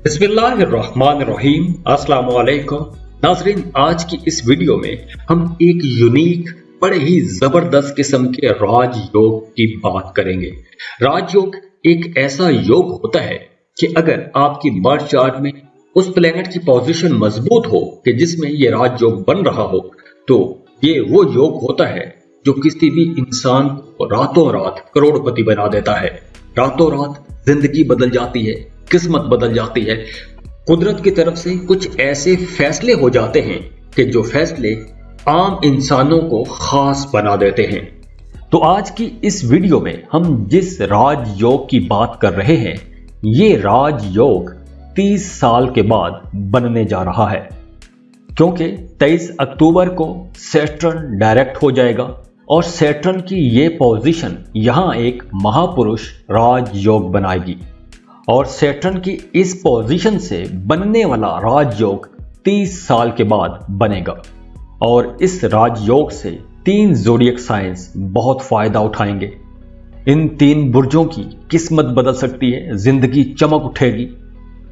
बिस्मिल्लाहिर्रहमानिर्रहीम। अस्सलाम वालेकुम नाज़रीन, आज की इस वीडियो में हम एक यूनिक बड़े ही जबरदस्त किस्म के राजयोग की बात करेंगे। राजयोग एक ऐसा योग होता है कि अगर आपकी बर्थ चार्ट में उस प्लेनेट की पोजीशन मजबूत हो कि जिसमें ये राजयोग बन रहा हो, तो ये वो योग होता है जो किसी भी इंसान को रातों रात करोड़पति बना देता है। रातों रात जिंदगी बदल जाती है, किस्मत बदल जाती है। कुदरत की तरफ से कुछ ऐसे फैसले हो जाते हैं कि जो फैसले आम इंसानों को खास बना देते हैं। तो आज की इस वीडियो में हम जिस राजयोग की बात कर रहे हैं, ये राजयोग 30 साल के बाद बनने जा रहा है, क्योंकि 23 अक्टूबर को सैटर्न डायरेक्ट हो जाएगा और सैटर्न की ये पोजीशन यहां एक महापुरुष राजयोग बनाएगी और सैटर्न की इस पोजीशन से बनने वाला राजयोग 30 साल के बाद बनेगा। और इस राजयोग से 3 ज़ोडिएक साइंस बहुत फायदा उठाएंगे। इन 3 बुर्जों की किस्मत बदल सकती है, जिंदगी चमक उठेगी।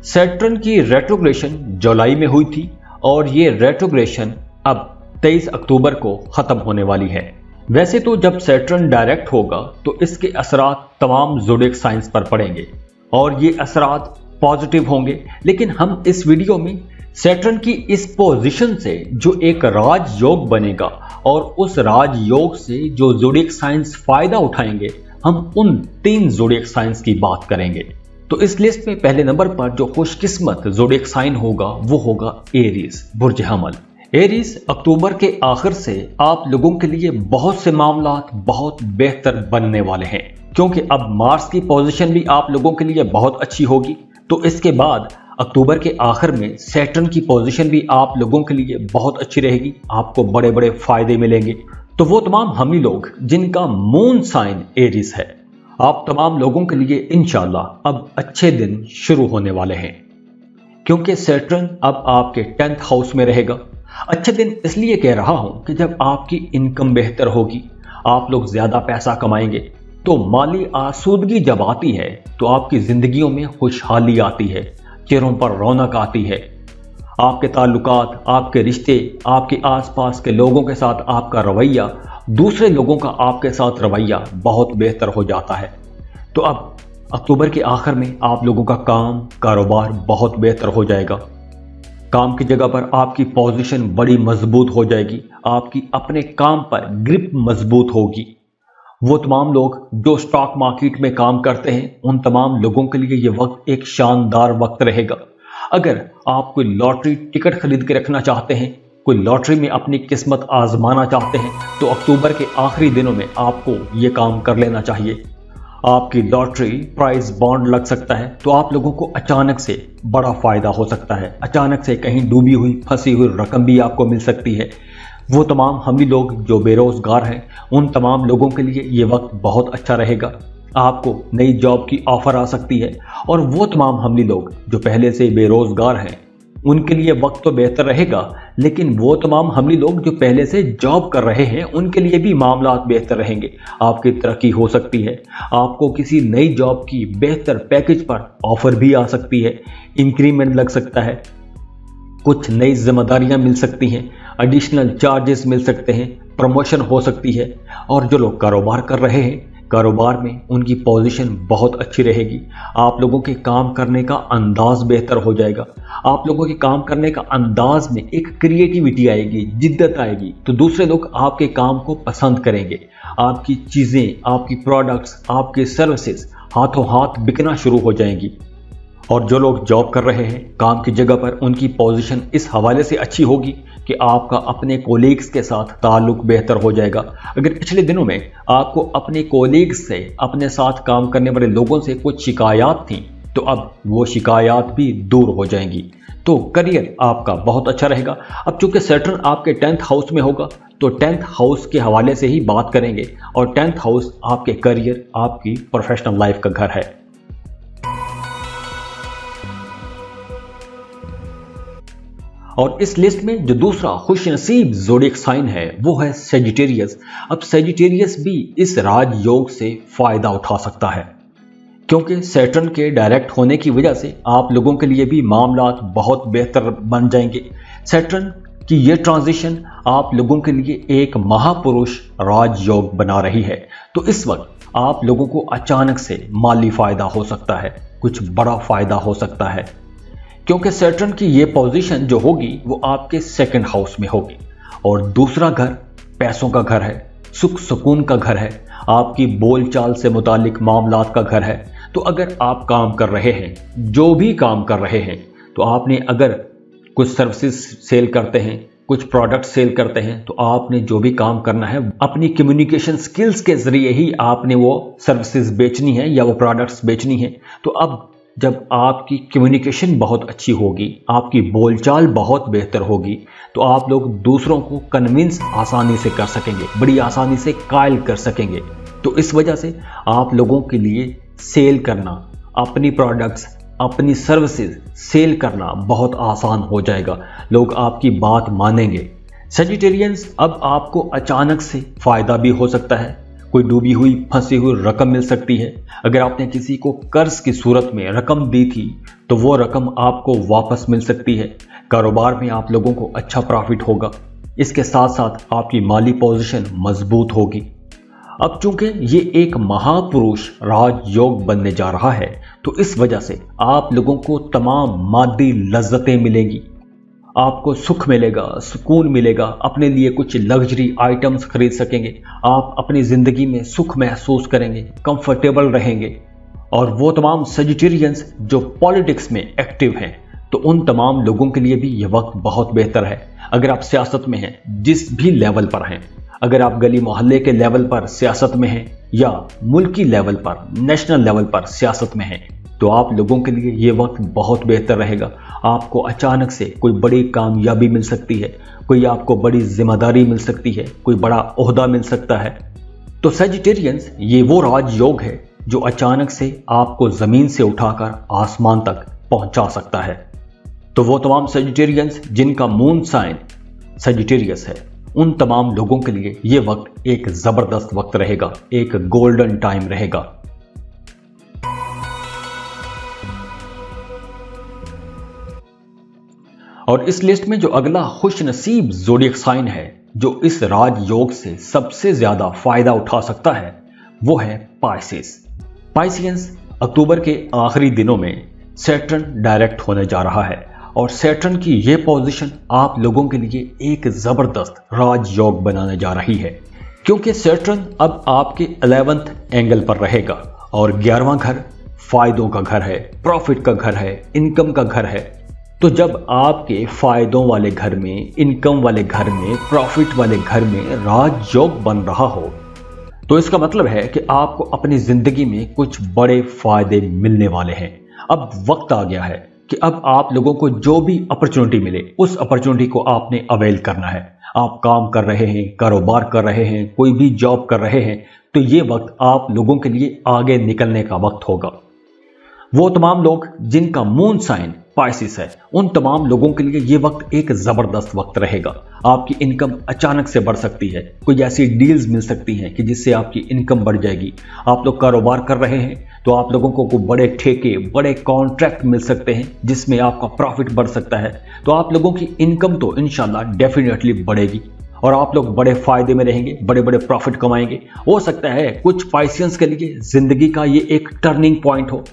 सैटर्न की रेट्रोग्रेशन जुलाई में हुई थी और ये रेट्रोग्रेशन अब 23 अक्टूबर को खत्म होने वाली है। वैसे तो जब सैटर्न डायरेक्ट होगा तो इसके असरात तमाम ज़ोडिएक साइंस पर पड़ेंगे और ये असरात पॉजिटिव होंगे, लेकिन हम इस वीडियो में सैटर्न की इस पोजीशन से जो एक राजयोग बनेगा और उस राजयोग से जो ज़ोडिएक साइंस फायदा उठाएंगे, हम उन 3 ज़ोडिएक साइंस की बात करेंगे। तो इस लिस्ट में पहले नंबर पर जो खुशकिस्मत ज़ोडिएक साइन होगा वो होगा एरीज, बुर्ज हमल। एरीज अक्टूबर के आखिर से आप लोगों के लिए बहुत से मामलात बहुत बेहतर बनने वाले हैं, क्योंकि अब मार्स की पोजीशन भी आप लोगों के लिए बहुत अच्छी होगी। तो इसके बाद अक्टूबर के आखिर में सैटर्न की पोजीशन भी आप लोगों के लिए बहुत अच्छी रहेगी, आपको बड़े बड़े फायदे मिलेंगे। तो वो तमाम हम ही लोग जिनका मून साइन एरीज है, आप तमाम लोगों के लिए इंशाल्लाह अब अच्छे दिन शुरू होने वाले हैं, क्योंकि सैटर्न अब आपके 10th हाउस में रहेगा। अच्छे दिन इसलिए कह रहा हूं कि जब आपकी इनकम बेहतर होगी, आप लोग ज्यादा पैसा कमाएंगे, तो माली आसूदगी जब आती है तो आपकी जिंदगियों में खुशहाली आती है, चेहरों पर रौनक आती है। आपके ताल्लुकात, आपके रिश्ते, आपके आसपास के लोगों के साथ आपका रवैया, दूसरे लोगों का आपके साथ रवैया बहुत बेहतर हो जाता है। तो अब अक्टूबर के आखिर में आप लोगों का काम, कारोबार बहुत बेहतर हो जाएगा। काम की जगह पर आपकी पोजीशन बड़ी मजबूत हो जाएगी, आपकी अपने काम पर ग्रिप मजबूत होगी। वो तमाम लोग जो स्टॉक मार्केट में काम करते हैं, उन तमाम लोगों के लिए ये वक्त एक शानदार वक्त रहेगा। अगर आप कोई लॉटरी टिकट खरीद के रखना चाहते हैं, कोई लॉटरी में अपनी किस्मत आजमाना चाहते हैं, तो अक्टूबर के आखिरी दिनों में आपको ये काम कर लेना चाहिए। आपकी लॉटरी प्राइज बॉन्ड लग सकता है, तो आप लोगों को अचानक से बड़ा फायदा हो सकता है। अचानक से कहीं डूबी हुई फंसी हुई रकम भी आपको मिल सकती है। वो तमाम हम ही लोग जो बेरोजगार हैं, उन तमाम लोगों के लिए ये वक्त बहुत अच्छा रहेगा। आपको नई जॉब की ऑफर आ सकती है और वो तमाम हम ही लोग जो पहले से बेरोजगार हैं, उनके लिए वक्त तो बेहतर रहेगा, लेकिन वो तमाम हमली लोग जो पहले से जॉब कर रहे हैं, उनके लिए भी मामलात बेहतर रहेंगे। आपकी तरक्की हो सकती है, आपको किसी नई जॉब की बेहतर पैकेज पर ऑफर भी आ सकती है, इंक्रीमेंट लग सकता है, कुछ नई जिम्मेदारियां मिल सकती हैं, एडिशनल चार्जेस मिल सकते हैं, प्रमोशन हो सकती है। और जो लोग कारोबार कर रहे हैं, कारोबार में उनकी पोजीशन बहुत अच्छी रहेगी। आप लोगों के काम करने का अंदाज बेहतर हो जाएगा। आप लोगों के काम करने का अंदाज में एक क्रिएटिविटी आएगी, जिद्दत आएगी, तो दूसरे लोग आपके काम को पसंद करेंगे। आपकी चीज़ें, आपकी प्रोडक्ट्स, आपके सर्विसेज हाथों हाथ बिकना शुरू हो जाएंगी। और जो लोग जॉब कर रहे हैं काम की जगह पर, उनकी पोजीशन इस हवाले से अच्छी होगी कि आपका अपने कोलीग्स के साथ ताल्लुक बेहतर हो जाएगा। अगर पिछले दिनों में आपको अपने कोलीग्स से, अपने साथ काम करने वाले लोगों से कुछ शिकायत थी, तो अब वो शिकायत भी दूर हो जाएंगी। तो करियर आपका बहुत अच्छा रहेगा। अब चूंकि सैटर्न आपके 10th हाउस में होगा, तो 10th हाउस के हवाले से ही बात करेंगे और 10th हाउस आपके करियर, आपकी प्रोफेशनल लाइफ का घर है। और इस लिस्ट में जो दूसरा खुशनसीब ज़ोडिएक साइन है वो है सेजिटेरियस। अब सेजिटेरियस भी इस राजयोग से फायदा उठा सकता है, क्योंकि सैटर्न के डायरेक्ट होने की वजह से आप लोगों के लिए भी मामलात बहुत बेहतर बन जाएंगे। सैटर्न कि ये ट्रांजिशन आप लोगों के लिए एक महापुरुष राजयोग बना रही है। तो इस वक्त आप लोगों को अचानक से माली फायदा हो सकता है, कुछ बड़ा फायदा हो सकता है, क्योंकि सैटर्न की ये पोजीशन जो होगी वो आपके सेकंड हाउस में होगी और दूसरा घर पैसों का घर है, सुख सुकून का घर है, आपकी बोलचाल से मुतालिक मामलात का घर है। तो अगर आप काम कर रहे हैं, जो भी काम कर रहे हैं, तो आपने अगर कुछ सर्विसेज सेल करते हैं, कुछ प्रोडक्ट सेल करते हैं, तो आपने जो भी काम करना है अपनी कम्युनिकेशन स्किल्स के जरिए ही आपने वो सर्विसेज बेचनी है या वो प्रोडक्ट्स बेचनी है। तो अब जब आपकी कम्युनिकेशन बहुत अच्छी होगी, आपकी बोलचाल बहुत बेहतर होगी, तो आप लोग दूसरों को कन्विंस आसानी से कर सकेंगे, बड़ी आसानी से कायल कर सकेंगे। तो इस वजह से आप लोगों के लिए सेल करना, अपनी प्रोडक्ट्स, अपनी सर्विसेज सेल करना बहुत आसान हो जाएगा, लोग आपकी बात मानेंगे। सजिटेरियंस, अब आपको अचानक से फायदा भी हो सकता है, कोई डूबी हुई फंसी हुई रकम मिल सकती है। अगर आपने किसी को कर्ज की सूरत में रकम दी थी तो वो रकम आपको वापस मिल सकती है। कारोबार में आप लोगों को अच्छा प्रॉफिट होगा, इसके साथ साथ आपकी माली पोजीशन मजबूत होगी। अब चूंकि ये एक महापुरुष राजयोग बनने जा रहा है, तो इस वजह से आप लोगों को तमाम मादी लज्जतें मिलेंगी, आपको सुख मिलेगा, सुकून मिलेगा, अपने लिए कुछ लग्जरी आइटम्स खरीद सकेंगे, आप अपनी ज़िंदगी में सुख महसूस करेंगे, कंफर्टेबल रहेंगे। और वो तमाम सजिटेरियंस जो पॉलिटिक्स में एक्टिव हैं, तो उन तमाम लोगों के लिए भी ये वक्त बहुत बेहतर है। अगर आप सियासत में हैं, जिस भी लेवल पर हैं, अगर आप गली मोहल्ले के लेवल पर सियासत में हैं या मुल्की लेवल पर, नेशनल लेवल पर सियासत में हैं, तो आप लोगों के लिए ये वक्त बहुत बेहतर रहेगा। आपको अचानक से कोई बड़ी कामयाबी मिल सकती है, कोई आपको बड़ी जिम्मेदारी मिल सकती है, कोई बड़ा ओहदा मिल सकता है। तो सजिटेरियंस, ये वो राजयोग है जो अचानक से आपको ज़मीन से उठाकर आसमान तक पहुंचा सकता है। तो वो तमाम सजिटेरियंस जिनका मून साइन सजिटेरियस है, उन तमाम लोगों के लिए ये वक्त एक ज़बरदस्त वक्त रहेगा, एक गोल्डन टाइम रहेगा। और इस लिस्ट में जो अगला खुश नसीब ज़ोडिएक साइन है जो इस राजयोग से सबसे ज्यादा फायदा उठा सकता है, वो है पाइसेस। पाइसियंस, अक्टूबर के आखिरी दिनों में सैटर्न डायरेक्ट होने जा रहा है और सैटर्न की ये पोजीशन आप लोगों के लिए एक जबरदस्त राजयोग बनाने जा रही है, क्योंकि सैटर्न अब आपके 11th एंगल पर रहेगा और 11वां घर फायदों का घर है, प्रॉफिट का घर है, इनकम का घर है। तो जब आपके फायदों वाले घर में, इनकम वाले घर में, प्रॉफिट वाले घर में राजयोग बन रहा हो, तो इसका मतलब है कि आपको अपनी जिंदगी में कुछ बड़े फायदे मिलने वाले हैं। अब वक्त आ गया है कि अब आप लोगों को जो भी अपॉर्चुनिटी मिले, उस अपॉर्चुनिटी को आपने अवेल करना है। आप काम कर रहे हैं, कारोबार कर रहे हैं, कोई भी जॉब कर रहे हैं, तो ये वक्त आप लोगों के लिए आगे निकलने का वक्त होगा। वो तमाम लोग जिनका मून साइन पाइसिस है, उन तमाम लोगों के लिए ये वक्त एक जबरदस्त वक्त रहेगा। आपकी इनकम अचानक से बढ़ सकती है, कोई ऐसी डील्स मिल सकती हैं कि जिससे आपकी इनकम बढ़ जाएगी। आप लोग कारोबार कर रहे हैं तो आप लोगों को बड़े ठेके, बड़े कॉन्ट्रैक्ट मिल सकते हैं जिसमें आपका प्रॉफिट बढ़ सकता है। तो आप लोगों की इनकम तो इंशाल्लाह डेफिनेटली बढ़ेगी और आप लोग बड़े फायदे में रहेंगे, बड़े बड़े प्रॉफिट कमाएंगे। हो सकता है कुछ पाइसियंस के लिए जिंदगी का ये एक टर्निंग पॉइंट हो।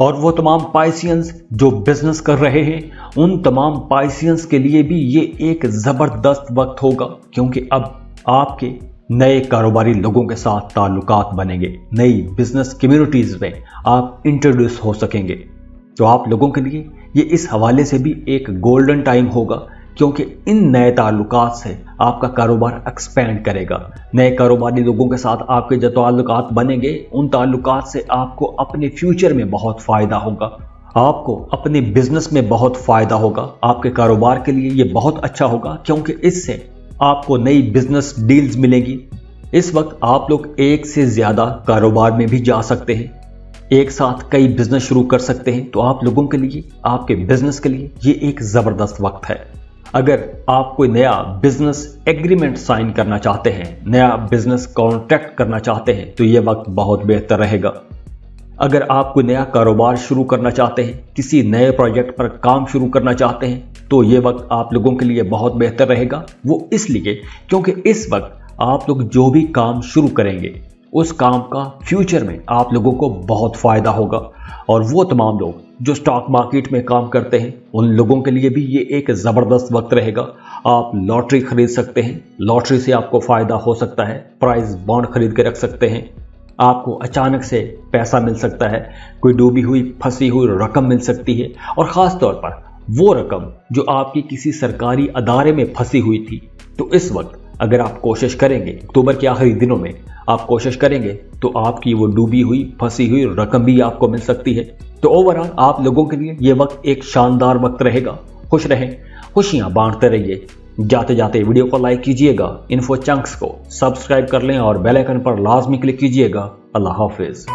और वो तमाम पाइसियंस जो बिजनेस कर रहे हैं, उन तमाम पाइसियंस के लिए भी ये एक जबरदस्त वक्त होगा, क्योंकि अब आपके नए कारोबारी लोगों के साथ ताल्लुकात बनेंगे, नई बिजनेस कम्युनिटीज में आप इंट्रोड्यूस हो सकेंगे। तो आप लोगों के लिए ये इस हवाले से भी एक गोल्डन टाइम होगा, क्योंकि इन नए ताल्लुकात से आपका कारोबार एक्सपेंड करेगा। नए कारोबारी लोगों के साथ आपके जो ताल्लुकात बनेंगे, उन ताल्लुकात से आपको अपने फ्यूचर में बहुत फ़ायदा होगा, आपको अपने बिजनेस में बहुत फ़ायदा होगा। आपके कारोबार के लिए ये बहुत अच्छा होगा, क्योंकि इससे आपको नई बिजनेस डील्स मिलेंगी। इस वक्त आप लोग एक से ज़्यादा कारोबार में भी जा सकते हैं, एक साथ कई बिजनेस शुरू कर सकते हैं। तो आप लोगों के लिए, आपके बिजनेस के लिए ये एक ज़बरदस्त वक्त है। अगर आप कोई नया बिजनेस एग्रीमेंट साइन करना चाहते हैं, नया बिजनेस कॉन्ट्रैक्ट करना चाहते हैं, तो ये वक्त बहुत बेहतर रहेगा। अगर आप कोई नया कारोबार शुरू करना चाहते हैं, किसी नए प्रोजेक्ट पर काम शुरू करना चाहते हैं, तो ये वक्त आप लोगों के लिए बहुत बेहतर रहेगा। वो इसलिए क्योंकि इस वक्त आप लोग जो भी काम शुरू करेंगे उस काम का फ्यूचर में आप लोगों को बहुत फ़ायदा होगा। और वो तमाम लोग जो स्टॉक मार्केट में काम करते हैं उन लोगों के लिए भी ये एक ज़बरदस्त वक्त रहेगा। आप लॉटरी खरीद सकते हैं, लॉटरी से आपको फ़ायदा हो सकता है, प्राइज बॉन्ड खरीद के रख सकते हैं, आपको अचानक से पैसा मिल सकता है, कोई डूबी हुई फंसी हुई रकम मिल सकती है, और ख़ास तौर पर वो रकम जो आपकी किसी सरकारी अदारे में फंसी हुई थी। तो इस वक्त अगर आप कोशिश करेंगे, अक्टूबर के आखिरी दिनों में आप कोशिश करेंगे, तो आपकी वो डूबी हुई फंसी हुई रकम भी आपको मिल सकती है। तो ओवरऑल आप लोगों के लिए ये वक्त एक शानदार वक्त रहेगा। खुश रहें, खुशियां बांटते रहिए। जाते जाते वीडियो को लाइक कीजिएगा, इन्फो चंक्स को सब्सक्राइब कर लें और बेल आइकन पर लाजमी क्लिक कीजिएगा। अल्लाह हाफिज।